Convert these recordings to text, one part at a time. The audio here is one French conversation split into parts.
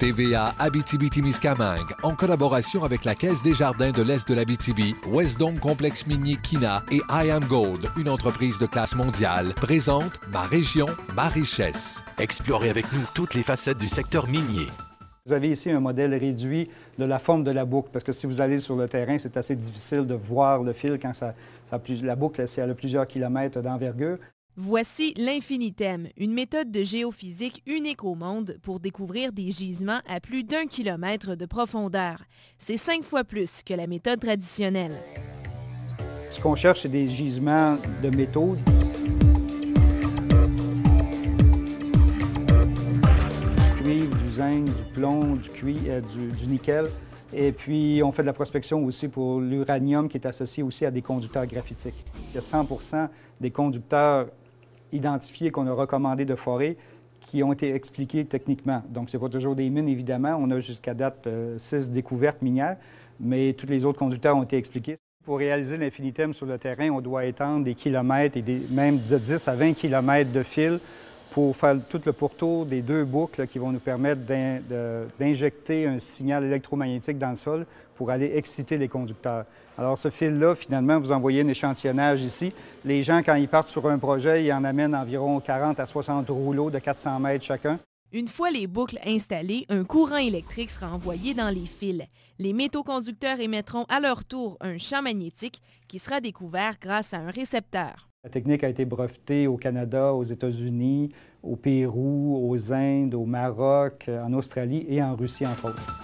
TVA Abitibi-Témiscamingue, en collaboration avec la Caisse des Jardins de l'Est de l'Abitibi, Westdome Complexe Minier Kina et I Am Gold, une entreprise de classe mondiale, présente Ma région, ma richesse. Explorez avec nous toutes les facettes du secteur minier. Vous avez ici un modèle réduit de la forme de la boucle, parce que si vous allez sur le terrain, c'est assez difficile de voir le fil quand la boucle elle a plusieurs kilomètres d'envergure. Voici l'Infinitem, une méthode de géophysique unique au monde pour découvrir des gisements à plus d'1 kilomètre de profondeur. C'est 5 fois plus que la méthode traditionnelle. Ce qu'on cherche, c'est des gisements de métaux. Du zinc, du plomb, du nickel. Et puis, on fait de la prospection aussi pour l'uranium qui est associé aussi à des conducteurs graphitiques. Il y a 100 des conducteurs identifiés qu'on a recommandé de forer qui ont été expliqués techniquement. Donc, ce n'est pas toujours des mines, évidemment. On a jusqu'à date 6 découvertes minières, mais tous les autres conducteurs ont été expliqués. Pour réaliser l'Infinitem sur le terrain, on doit étendre des kilomètres et même de 10 à 20 kilomètres de fil pour faire tout le pourtour des 2 boucles qui vont nous permettre d'injecter un signal électromagnétique dans le sol pour aller exciter les conducteurs. Alors, ce fil-là, finalement, vous envoyez un échantillonnage ici. Les gens, quand ils partent sur un projet, ils en amènent environ 40 à 60 rouleaux de 400 mètres chacun. Une fois les boucles installées, un courant électrique sera envoyé dans les fils. Les métaux conducteurs émettront à leur tour un champ magnétique qui sera découvert grâce à un récepteur. La technique a été brevetée au Canada, aux États-Unis, au Pérou, aux Indes, au Maroc, en Australie et en Russie, entre autres.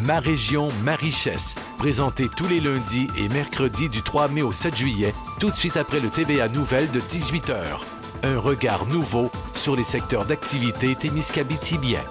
Ma région, ma richesse, présenté tous les lundis et mercredis du 3 mai au 7 juillet, tout de suite après le TVA Nouvelles de 18h. Un regard nouveau sur les secteurs d'activité témiscabitibiens.